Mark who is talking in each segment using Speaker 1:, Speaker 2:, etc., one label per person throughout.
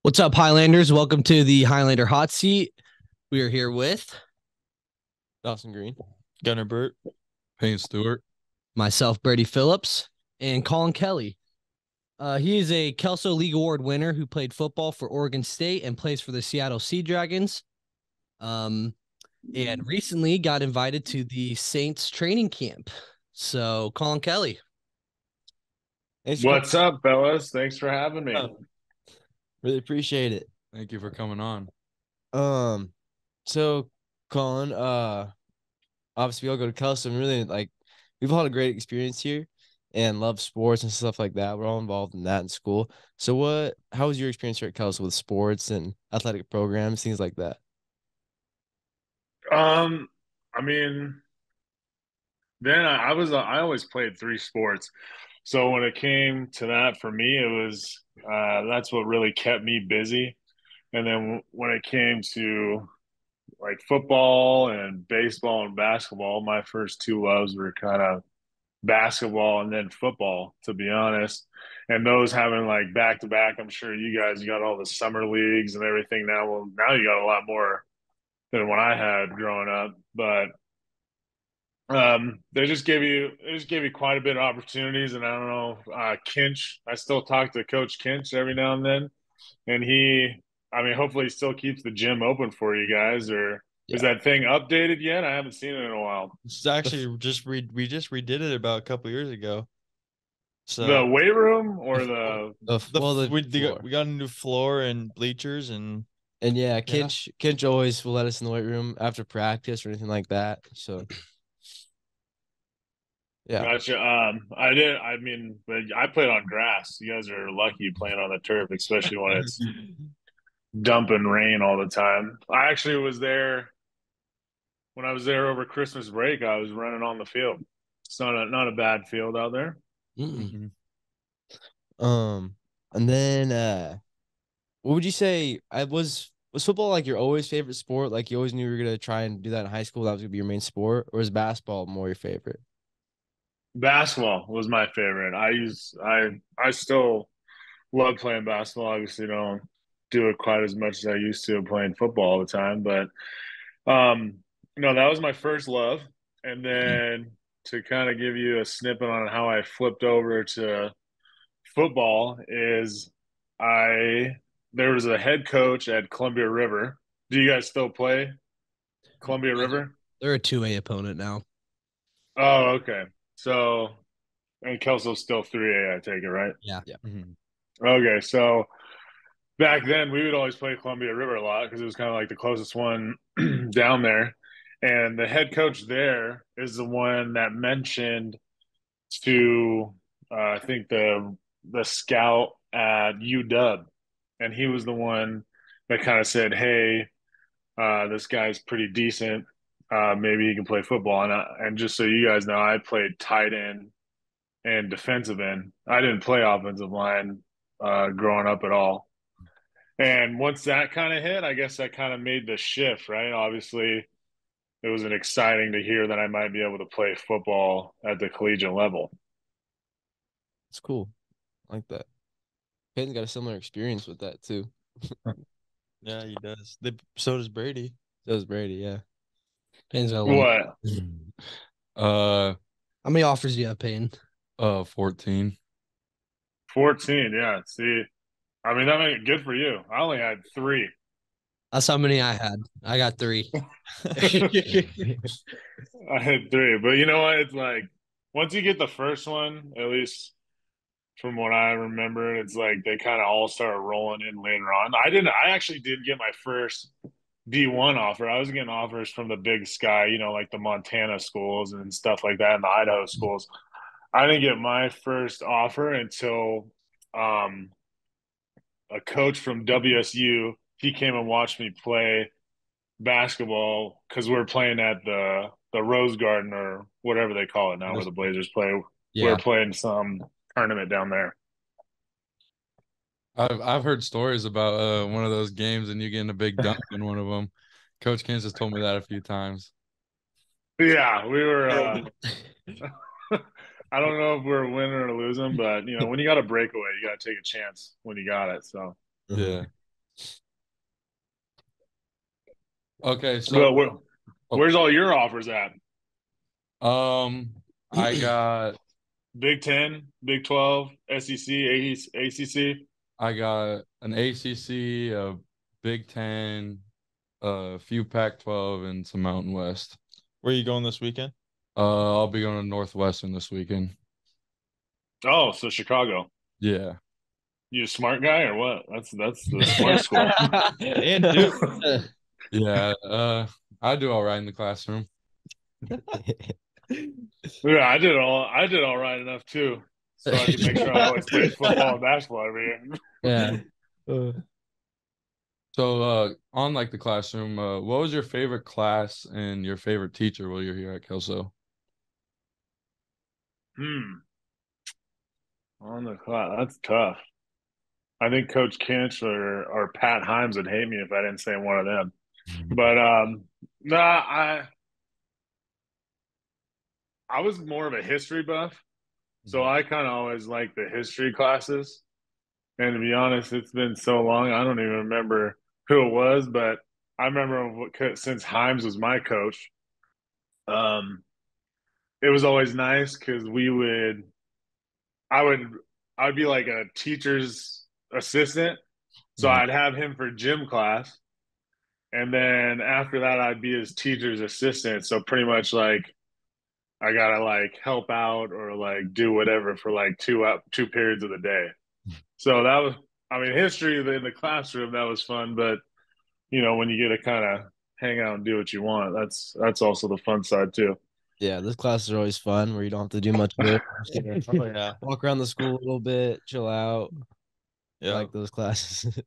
Speaker 1: What's up, Highlanders? Welcome to the Highlander Hot Seat. We are here with
Speaker 2: Dawson Green, Gunnar Burt,
Speaker 3: Payne Stewart.
Speaker 1: myself, Brady Phillips, and Colin Kelley. He is a Kelso League Award winner who played football for Oregon State and plays for the Seattle Sea Dragons. And recently got invited to the Saints training camp. So, Colin Kelley.
Speaker 4: What's up, fellas? Thanks for having me.
Speaker 2: Really appreciate it.
Speaker 3: Thank you for coming on.
Speaker 2: So Colin, obviously we all go to Kelso and really we've all had a great experience here and love sports and stuff like that. We're all involved in that in school. So how was your experience here at Kelso with sports and athletic programs, things like that?
Speaker 4: I mean, then I always played three sports. So when it came to that for me, it was that's what really kept me busy. And then when it came to like football and baseball and basketball, my first two loves were kind of basketball and then football, to be honest. And those having like back to back, I'm sure you guys got all the summer leagues and everything now. Well, now you got a lot more than what I had growing up. But they just gave you quite a bit of opportunities, and I don't know, Kinch. I still talk to Coach Kinch every now and then, and I mean, hopefully, he still keeps the gym open for you guys. Or is that thing updated yet? I haven't seen it in a while.
Speaker 2: It's actually we just redid it about a couple years ago.
Speaker 4: The
Speaker 2: So
Speaker 4: weight room or the
Speaker 2: we got a new floor and bleachers and
Speaker 1: yeah, Kinch always will let us in the weight room after practice or anything like that. So
Speaker 4: yeah. Gotcha. I mean, but I played on grass. You guys are lucky playing on the turf, especially when it's dumping rain all the time. I actually was there when I was there over Christmas break. I was running on the field. It's not a bad field out there.
Speaker 1: Mm-mm.
Speaker 2: And then what would you say I was football like your always favorite sport? Like you always knew you were gonna try and do that in high school, that was gonna be your main sport, or is basketball more your favorite?
Speaker 4: Basketball was my favorite. I still love playing basketball. Obviously, don't do it quite as much as I used to playing football all the time, but um, no, that was my first love. And then to kind of give you a snippet on how I flipped over to football is I there was a head coach at Columbia River. Do you guys still play Columbia River?
Speaker 1: They're a 2A opponent now.
Speaker 4: Oh, okay. So, and Kelso's still 3A, I take it, right?
Speaker 1: Yeah.
Speaker 4: Okay, so back then we would always play Columbia River a lot because it was kind of like the closest one down there. And the head coach there is the one that mentioned to I think the scout at UW, and he was the one that kind of said, "Hey, this guy's pretty decent. Maybe he can play football." And just so you guys know, I played tight end and defensive end. I didn't play offensive line growing up at all. And once that kind of hit, I guess that kind of made the shift, right? Obviously, it was an exciting to hear that I might be able to play football at the collegiate level.
Speaker 2: It's cool. I like that. Peyton's got a similar experience with that too. Yeah, he does. So does Brady. So does Brady, yeah.
Speaker 1: Payne's got
Speaker 4: What?
Speaker 3: Uh,
Speaker 1: How many offers do you have, Payne?
Speaker 3: 14.
Speaker 4: 14, yeah. See, I mean, that made it good for you. I only had three.
Speaker 1: That's how many I had. I got 3.
Speaker 4: I had three, but you know what? It's like once you get the first one, at least from what I remember, it's like they kind of all start rolling in later on. I actually did get my first D1 offer. I was getting offers from the Big Sky, like the Montana schools and stuff like that, and the Idaho schools. I didn't get my first offer until um, a coach from WSU. He came and watched me play basketball because we are playing at the Rose Garden or whatever they call it now, where the Blazers play. We
Speaker 1: Yeah.
Speaker 4: are playing some tournament down there.
Speaker 3: I've heard stories about one of those games and you getting a big dunk in one of them. Coach Kansas told me that a few times.
Speaker 4: Yeah, we were. I don't know if we're winning or losing, but when you got a breakaway, you got to take a chance when you got it. So
Speaker 3: Yeah. Okay,
Speaker 4: Well,
Speaker 3: so
Speaker 4: where's all your offers at?
Speaker 3: I got
Speaker 4: Big 10, Big 12, SEC, ACC.
Speaker 3: I got an ACC, a Big Ten, a few Pac-12, and some Mountain West.
Speaker 5: Where are you going this weekend?
Speaker 3: I'll be going to Northwestern this weekend.
Speaker 4: Oh, so Chicago.
Speaker 3: Yeah.
Speaker 4: You a smart guy or what? That's the smart school.
Speaker 5: And Duke.
Speaker 3: Yeah, I do all right in the classroom.
Speaker 4: Yeah, I did all right enough too. So I could make sure I always played football and basketball every year.
Speaker 1: Yeah.
Speaker 3: So, on like the classroom, what was your favorite class and your favorite teacher while you're here at Kelso?
Speaker 4: On the clock, that's tough. I think Coach Kinch or Pat Himes would hate me if I didn't say one of them. But nah, I was more of a history buff, so I kind of always liked the history classes. And to be honest, it's been so long, I don't even remember who it was, but I remember since Himes was my coach, um, it was always nice because I would, I'd be like a teacher's assistant, so I'd have him for gym class, and then after that, I'd be his teacher's assistant. So pretty much like I gotta like help out or like do whatever for like two periods of the day. So that was, I mean, history in the classroom, that was fun. But when you get to kind of hang out and do what you want, that's also the fun side too.
Speaker 2: Yeah, those classes are always fun where you don't have to do much work.
Speaker 5: Oh yeah.
Speaker 2: Walk around the school a little bit, chill out. I
Speaker 5: Yeah.
Speaker 2: like those classes.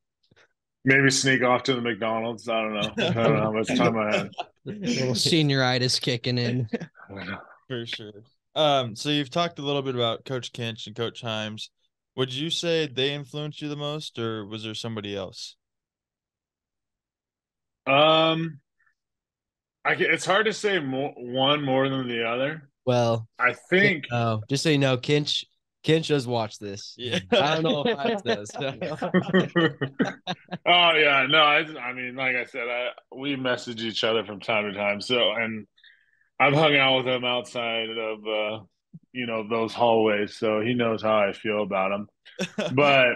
Speaker 4: Maybe sneak off to the McDonald's. I don't know. I don't know how much time I had.
Speaker 1: Little senioritis kicking in.
Speaker 5: For sure. So you've talked a little bit about Coach Kinch and Coach Himes. Would you say they influenced you the most, or was there somebody else?
Speaker 4: It's hard to say one more than the other.
Speaker 2: Well,
Speaker 4: I think.
Speaker 2: oh, just so you know, Kinch does watch this.
Speaker 5: Yeah.
Speaker 2: I don't know if Himes does.
Speaker 4: Oh yeah, no. I mean, like I said, we message each other from time to time. So, and I've hung out with him outside of those hallways, so he knows how I feel about him. But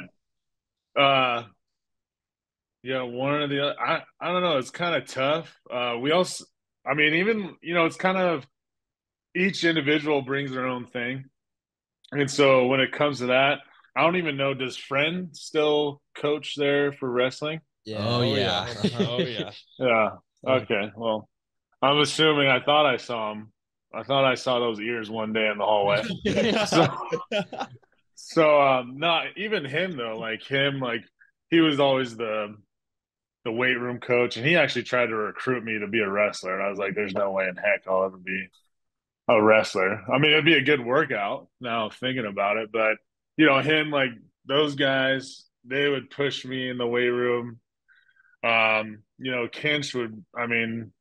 Speaker 4: yeah, one or the other. I don't know. It's kind of tough. We also, I mean, even it's kind of each individual brings their own thing, and so when it comes to that, I don't even know. Does Friend still coach there for wrestling?
Speaker 2: Yeah.
Speaker 1: Oh, yeah.
Speaker 5: Oh yeah.
Speaker 4: Yeah. Okay. Well, I'm assuming. I thought I saw him. I thought I saw those ears one day in the hallway. So not even him though. Like he was always the weight room coach, and he actually tried to recruit me to be a wrestler. And I was like, "There's no way in heck I'll ever be a wrestler." I mean, it'd be a good workout now thinking about it, but him like those guys, they would push me in the weight room. Kinch would. I mean,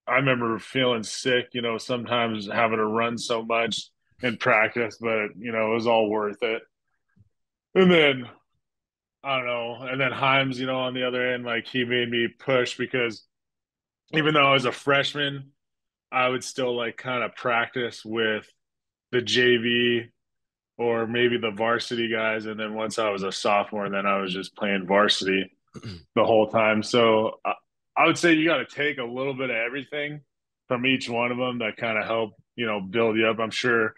Speaker 4: I remember feeling sick. Sometimes having to run so much in practice, but it was all worth it. And then I don't know. And then Himes, on the other end, like he made me push because even though I was a freshman, I would still like kind of practice with the JV or maybe the varsity guys. And then once I was a sophomore, then I was just playing varsity the whole time. So I would say you got to take a little bit of everything from each one of them that kind of help, build you up. I'm sure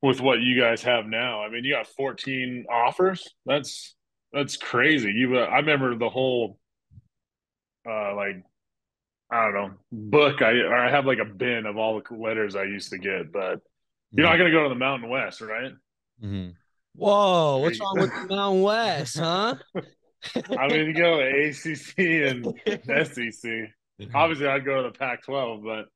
Speaker 4: with what you guys have now. I mean, you got 14 offers. That's crazy. I remember the whole like I don't know book. I have like a bin of all the letters I used to get, but you're not gonna go to the Mountain West, right?
Speaker 5: Mm-hmm.
Speaker 1: Whoa, what's wrong with the Mountain West, huh?
Speaker 4: I mean, you go to ACC and SEC. Obviously, I'd go to the Pac-12, but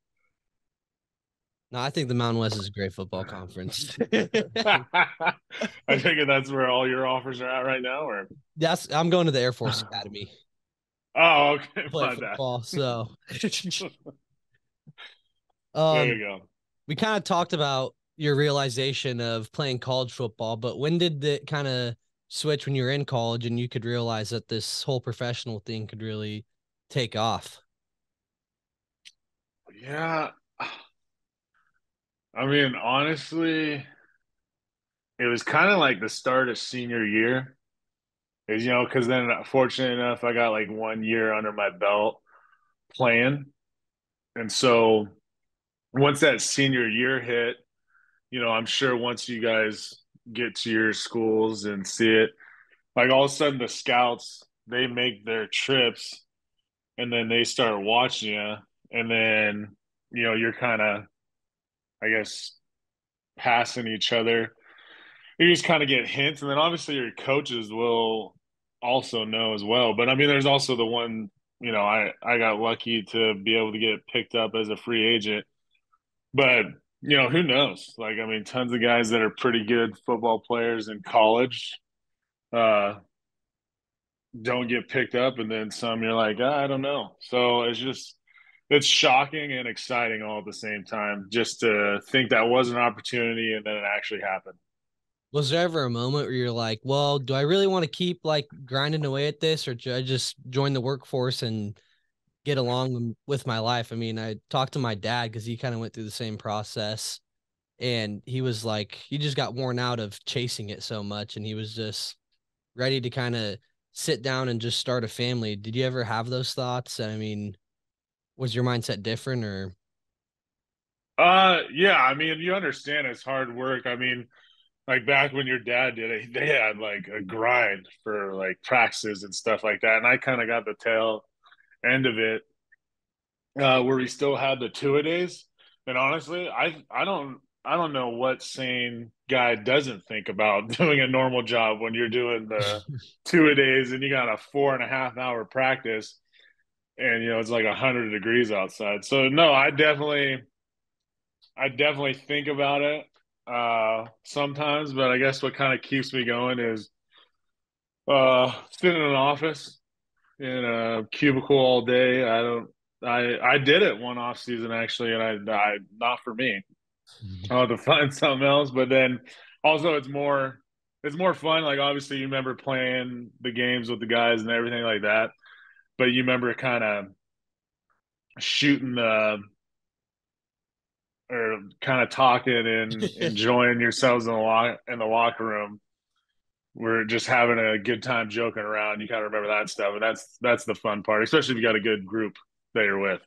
Speaker 1: No, I think the Mountain West is a great football conference.
Speaker 4: I think that's where all your offers are at right now. Or
Speaker 1: I'm going to the Air Force Academy.
Speaker 4: oh, okay,
Speaker 1: Play
Speaker 4: my bad.
Speaker 1: football, so
Speaker 4: There you go.
Speaker 1: we kind of talked about your realization of playing college football, but when did it kind of switch when you were in college and you could realize that this whole professional thing could really take off?
Speaker 4: Yeah. I mean, honestly, it was kind of like the start of senior year. Is, because then fortunate enough, I got like 1 year under my belt playing. And so once that senior year hit, I'm sure once you guys get to your schools and see it, like all of a sudden the scouts, they make their trips and then they start watching you. And then, you're kind of, I guess, passing each other. You just kind of get hints. And then obviously your coaches will also know as well. But I mean, there's also the one, I got lucky to be able to get picked up as a free agent. But, who knows? Like, I mean, tons of guys that are pretty good football players in college uh, don't get picked up. And then some you're like, I don't know. So it's shocking and exciting all at the same time just to think that was an opportunity and then it actually happened.
Speaker 1: Was there ever a moment where you're like, well, do I really want to keep like grinding away at this, or should I just join the workforce and get along with my life? I mean, I talked to my dad because he kind of went through the same process, and he was like, he just got worn out of chasing it so much, and he was just ready to kind of sit down and just start a family. Did you ever have those thoughts? I mean, was your mindset different, or?
Speaker 4: Yeah, I mean, you understand it's hard work. I mean, like back when your dad did it, they had like a grind for like practices and stuff like that. And I kind of got the tail end of it, where we still had the two-a-days. And honestly, I don't know what sane guy doesn't think about doing a normal job when you're doing the two-a-days and you got a 4.5 hour practice and it's like 100 degrees outside. So no, I definitely think about it sometimes, but I guess what kind of keeps me going is sitting in an office in a cubicle all day. I did it one off season actually, and I not for me. I'll have to find something else. But then also it's more fun. Like obviously you remember playing the games with the guys and everything like that, but you remember kind of shooting the or kind of talking and enjoying yourselves in the locker room. We're just having a good time joking around. You kind of remember that stuff, and that's the fun part, especially if you got a good group that you're with.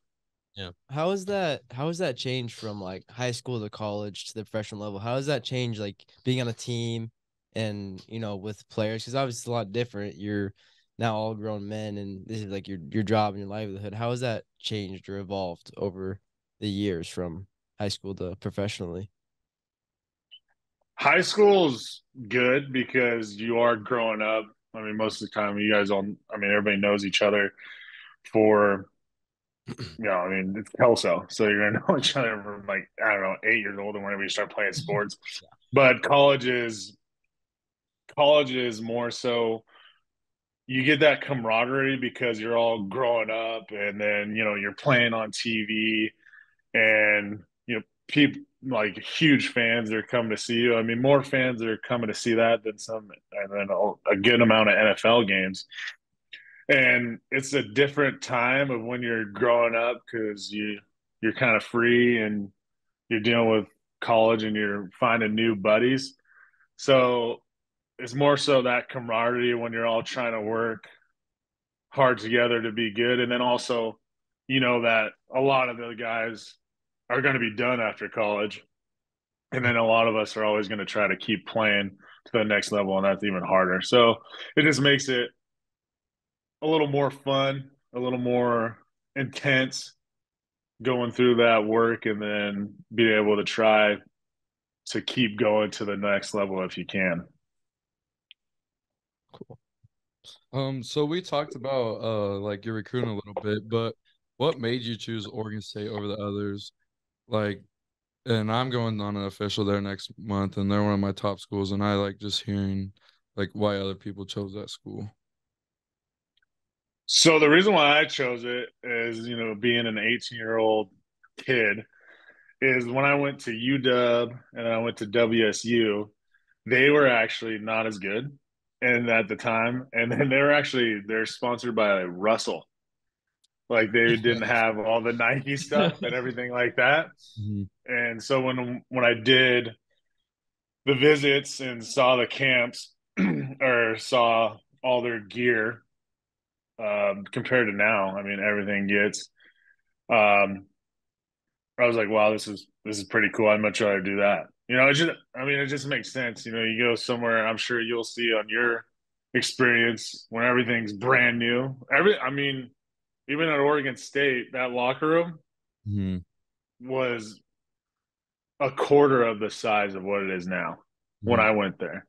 Speaker 1: Yeah.
Speaker 2: How has that changed from like high school to college to the freshman level? How has that changed like being on a team and with players? Because obviously it's a lot different. You're now all grown men and this is like your job and your livelihood. How has that changed or evolved over the years from high school to professionally?
Speaker 4: High school's good because you are growing up. I mean, most of the time, you guys all. I mean, everybody knows each other for. I mean, it's Kelso, so you're gonna know each other from like I don't know 8 years old, and whenever you start playing sports. But college is more so you get that camaraderie because you're all growing up and then you're playing on TV and people like huge fans are coming to see you. I mean, more fans are coming to see that than some and then a good amount of NFL games. And it's a different time of when you're growing up because you're kind of free and you're dealing with college and you're finding new buddies. So it's more so that camaraderie when you're all trying to work hard together to be good. And then also, that a lot of the guys are going to be done after college. And then a lot of us are always going to try to keep playing to the next level. And that's even harder. So it just makes it a little more fun, a little more intense going through that work and then being able to try to keep going to the next level if you can.
Speaker 3: Cool. So we talked about like your recruiting a little bit, but what made you choose Oregon State over the others? Like, and I'm going on an official there next month, and they're one of my top schools, and I like just hearing like why other people chose that school.
Speaker 4: So the reason why I chose it is, being an 18-year-old kid is when I went to UW and I went to WSU, they were actually not as good. and at the time, and then they're sponsored by Russell. Like they didn't have all the Nike stuff and everything like that.
Speaker 2: Mhm.
Speaker 4: And so when I did the visits and saw the camps or saw all their gear compared to now, I mean everything gets. Um, I was like, wow, this is pretty cool. I'd much rather do that. It just makes sense. You go somewhere. I'm sure you'll see on your experience when everything's brand new. Even at Oregon State, that locker room
Speaker 2: Mhm.
Speaker 4: was a quarter of the size of what it is now when
Speaker 2: Mhm.
Speaker 4: I went there.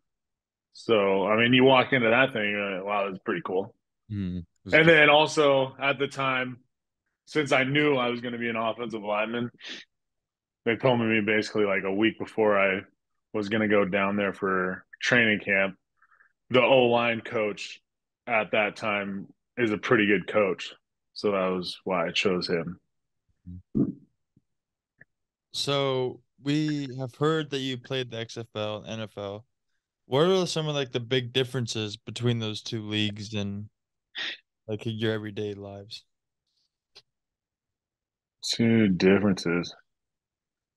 Speaker 4: So, you walk into that thing, you're like, wow, that's pretty cool.
Speaker 2: Mhm.
Speaker 3: Was
Speaker 4: And
Speaker 3: good.
Speaker 4: then also at the time, since I knew I was going to be an offensive lineman, they told me basically like a week before I was going to go down there for training camp. The O line coach at that time is a pretty good coach. So that was why I chose him.
Speaker 5: So we have heard that you played the XFL, NFL. What are some of like the big differences between those two leagues and like your everyday lives?
Speaker 4: Two differences.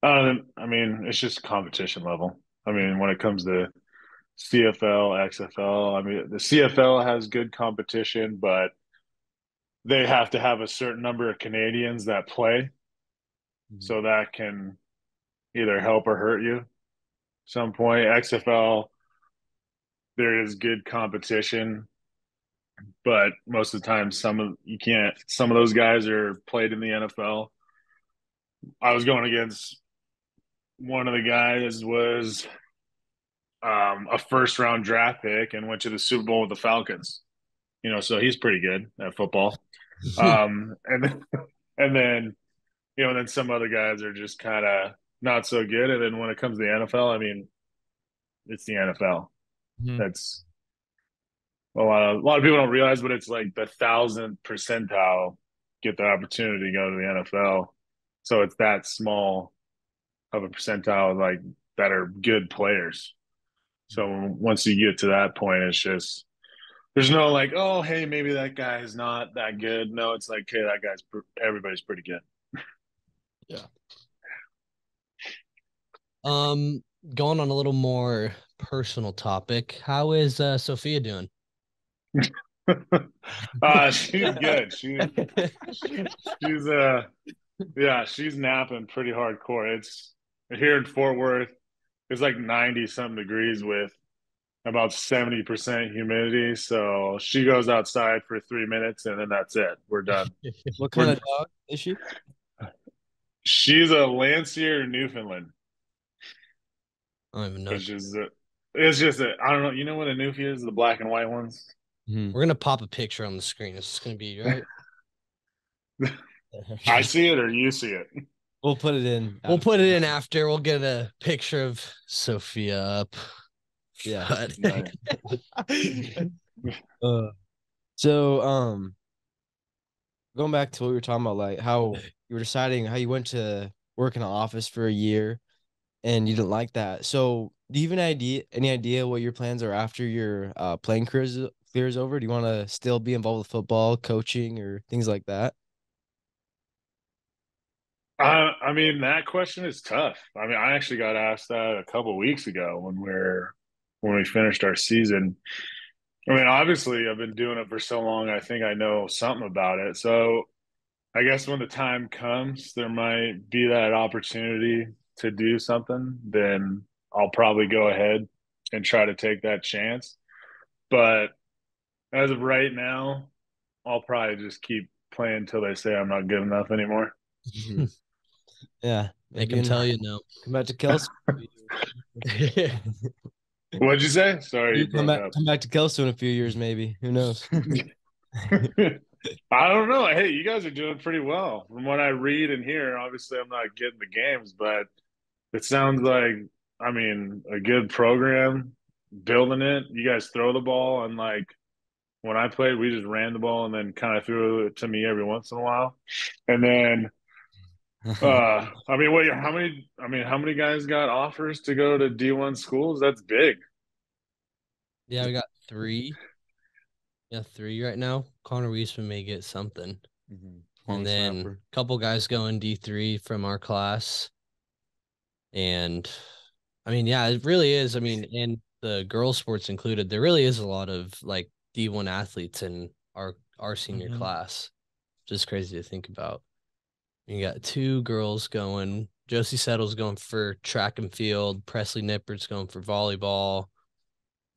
Speaker 4: It's just competition level. When it comes to CFL, XFL, the CFL has good competition, but they have to have a certain number of Canadians that play.
Speaker 2: Mhm.
Speaker 4: So that can either help or hurt you. Some point, XFL, there is good competition, but most of the time, you can't. Some of those guys are played in the NFL. I was going against one of the guys was a first round draft pick and went to the Super Bowl with the Falcons. So he's pretty good at football. And then, and then then some other guys are just kind of not so good. And then when it comes to the NFL, it's the NFL.
Speaker 5: Mhm.
Speaker 4: That's a lot of people don't realize, but it's like the 1,000th percentile get the opportunity to go to the NFL. So it's that small of a percentile like that are good players. So once you get to that point, it's just there's no like, oh, hey, maybe that guy is not that good. No, it's like, hey, everybody's pretty good.
Speaker 5: Yeah.
Speaker 1: Um, Going on a little more personal topic, how is Sophia doing?
Speaker 4: She's good. She's yeah, she's napping pretty hardcore. It's here in Fort Worth. It's like 90 something degrees with about 70% humidity. So she goes outside for 3 minutes and then that's it. We're done.
Speaker 2: What kind
Speaker 4: We're
Speaker 2: of dog is she?
Speaker 4: She's a Lancier Newfoundland,
Speaker 1: I don't even know.
Speaker 4: which is it's just I don't know. You know what a Newfie is? The black and white ones.
Speaker 2: Mhm.
Speaker 1: We're gonna pop a picture on the screen. It's gonna be right.
Speaker 4: I see it or you see it.
Speaker 2: We'll put it in.
Speaker 1: We'll put it in after. We'll get a picture of Sophia up.
Speaker 2: Yeah.
Speaker 1: But
Speaker 4: Right.
Speaker 2: Uh, so going back to what we were talking about, like how you were deciding how you went to work in an office for a year and you didn't like that. So do you have any idea what your plans are after your playing career is over? Do you want to still be involved with football, coaching, or things like that?
Speaker 4: That question is tough. I actually got asked that a couple weeks ago when we finished our season. Obviously, I've been doing it for so long. I think I know something about it. So I guess when the time comes, there might be that opportunity to do something. Then I'll probably go ahead and try to take that chance. But as of right now, I'll probably just keep playing until they say I'm not good enough anymore.
Speaker 2: Mhm. Yeah,
Speaker 1: make
Speaker 2: maybe
Speaker 1: them tell you no.
Speaker 2: come back to Kelso.
Speaker 4: What'd you say? Sorry,
Speaker 2: You
Speaker 4: you broke up.
Speaker 2: come back to Kelso in a few years, maybe. Who knows?
Speaker 4: I don't know. Hey, you guys are doing pretty well. From what I read and hear, obviously I'm not getting the games, but it sounds like, a good program, building it. You guys throw the ball, and like when I played, we just ran the ball and then kind of threw it to me every once in a while. And then, how many guys got offers to go to D1 schools? That's big.
Speaker 1: Yeah, we got three. Yeah, three right now. Connor Weisman may get something. And then a couple guys going D3 from our class. And I mean, yeah, it really is. I mean, and the girls' sports included, there really is a lot of like D1 athletes in our senior class. Just crazy to think about. You got two girls going. Josie Settle's going for track and field. Presley Nippert's going for volleyball.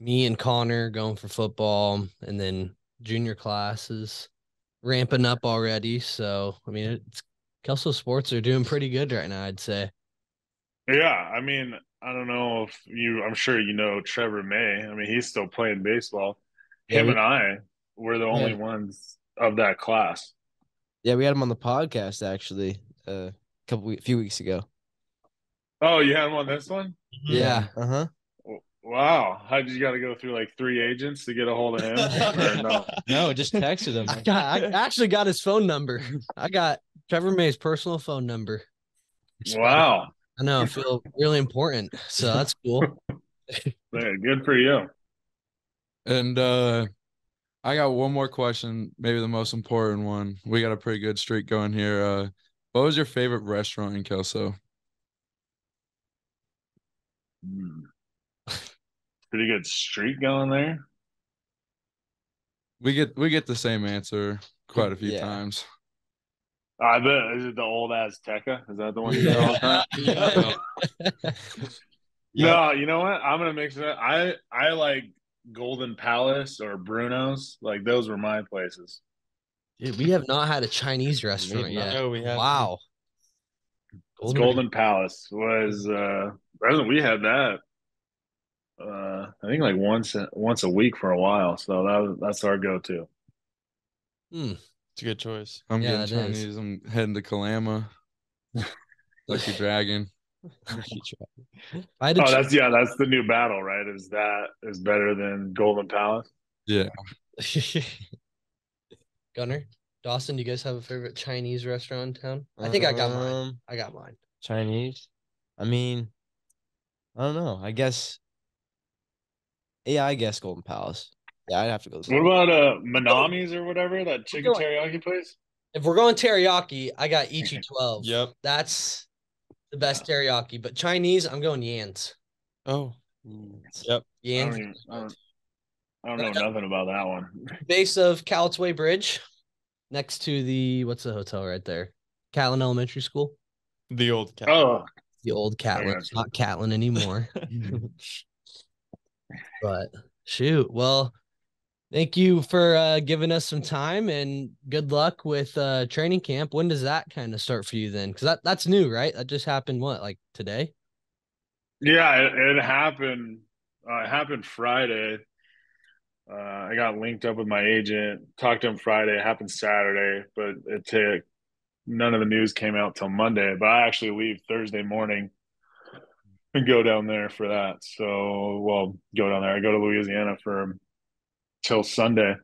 Speaker 1: Me and Connor going for football. And then junior classes ramping up already. So, I mean, Kelso sports are doing pretty good right now, I'd say.
Speaker 4: Yeah, I mean, I don't know if I'm sure you know Trevor May. I mean, he's still playing baseball.
Speaker 2: Yeah,
Speaker 4: Him and I were the only ones of that class.
Speaker 2: Yeah, we had him on the podcast actually few weeks ago.
Speaker 4: Oh, you had him on this one?
Speaker 1: Yeah.
Speaker 2: Uh-huh.
Speaker 4: Wow. How did you got to go through like 3 agents to get a hold of him? Or no?
Speaker 2: No, just texted him.
Speaker 1: I actually got his phone number. I got Trevor May's personal phone number.
Speaker 4: Wow.
Speaker 1: I know. I feel really important. So that's cool.
Speaker 4: Man, good for you.
Speaker 3: And I got one more question, maybe the most important one. We got a pretty good streak going here. What was your favorite restaurant in Kelso?
Speaker 4: Pretty good streak going there.
Speaker 3: We get the same answer quite a few times.
Speaker 4: I bet. Is it the old Azteca? Is that the one you get all the time? No, you know what? I'm gonna mix it up. I like Golden Palace or Bruno's. Like those were my places.
Speaker 1: Dude, we have not had a Chinese restaurant yet.
Speaker 5: No, we haven't.
Speaker 1: Wow.
Speaker 4: Golden Palace was we had that I think like once a week for a while. So that's our go-to.
Speaker 5: It's a good choice.
Speaker 3: I'm getting Chinese. I'm heading to Kalama. Lucky Dragon.
Speaker 4: That's the new battle, right? Is better than Golden Palace?
Speaker 3: Yeah.
Speaker 1: Gunner, Dawson, do you guys have a favorite Chinese restaurant in town? I think I got mine.
Speaker 2: Chinese. I mean, I don't know. I guess Golden Palace. Yeah, I'd have to go.
Speaker 4: What about Manami's or whatever, that chicken teriyaki place?
Speaker 1: If we're going teriyaki, I got Ichi 12.
Speaker 5: Yep.
Speaker 1: That's the best teriyaki. But Chinese, I'm going Yan's.
Speaker 5: Oh. Yep.
Speaker 1: Yan's.
Speaker 4: I don't know nothing about that one.
Speaker 1: Base of Cowlitz Way Bridge, next to what's the hotel right there? Catlin Elementary School.
Speaker 5: The old Catlin.
Speaker 4: Oh.
Speaker 1: The old Catlin. It's not Catlin anymore. But shoot. Well, thank you for giving us some time, and good luck with training camp. When does that kind of start for you then? Because that's new, right? That just happened, like today?
Speaker 4: Yeah, it happened. It happened Friday. I got linked up with my agent, talked to him Friday. It happened Saturday, but none of the news came out till Monday. But I actually leave Thursday morning and go down there for that. So, go down there. I go to Louisiana till Sunday.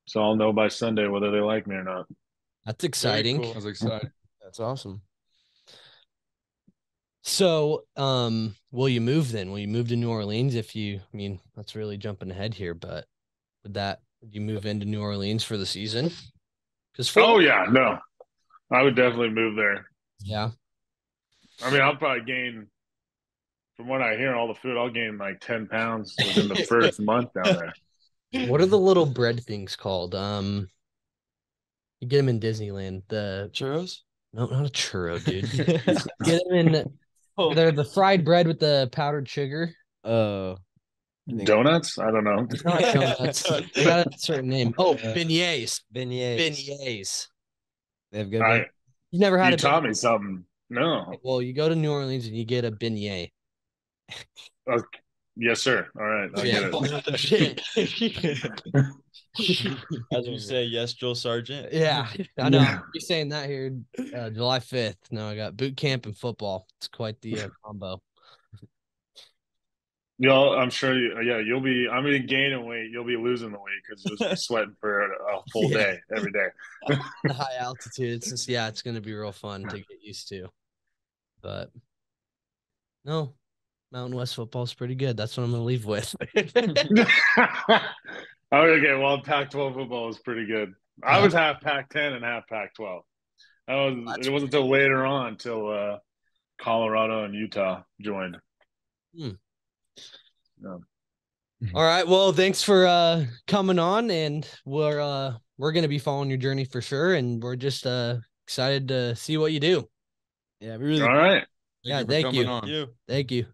Speaker 4: So I'll know by Sunday whether they like me or not.
Speaker 1: That's exciting.
Speaker 5: Cool.
Speaker 3: That's exciting.
Speaker 2: That's awesome.
Speaker 1: So, will you move then? Will you move to New Orleans that's really jumping ahead here, but would you move into New Orleans for the season?
Speaker 4: No. I would definitely move there.
Speaker 1: Yeah.
Speaker 4: I mean, I'll probably gain, from what I hear, all the food, I'll gain like 10 pounds within the first month down there.
Speaker 1: What are the little bread things called? You get them in Disneyland. The
Speaker 5: churros?
Speaker 1: No, not a churro, dude. Get them in. They're the fried bread with the powdered sugar.
Speaker 4: Donuts? I don't know.
Speaker 1: It's not donuts. They got a certain name. Oh, beignets.
Speaker 2: Beignets. They have good.
Speaker 1: You never had
Speaker 4: You taught me something. No.
Speaker 1: Well, you go to New Orleans and you get a beignet.
Speaker 4: Yes, sir. All right. I'll get it.
Speaker 5: As you say, yes, Joel Sargent.
Speaker 1: Yeah, I know. I'll be saying that here July 5th. No, I got boot camp and football. It's quite the combo.
Speaker 4: I'm sure you'll be, I'm going to gain in weight. You'll be losing the weight because you'll be sweating for a full day every day.
Speaker 1: The high altitude. It's going to be real fun to get used to. But no, Mountain West football is pretty good. That's what I'm going to leave with.
Speaker 4: Oh, okay. Well, Pac-12 football was pretty good. I was half Pac-10 and half Pac-12. It wasn't until later on, till Colorado and Utah joined.
Speaker 1: Hmm.
Speaker 4: Yeah.
Speaker 1: All right. Well, thanks for coming on, and we're gonna be following your journey for sure, and we're just excited to see what you do.
Speaker 2: Yeah, we really
Speaker 4: All right.
Speaker 1: Yeah,
Speaker 3: Thank you for coming
Speaker 1: you.
Speaker 3: on.
Speaker 5: You.
Speaker 1: Thank you.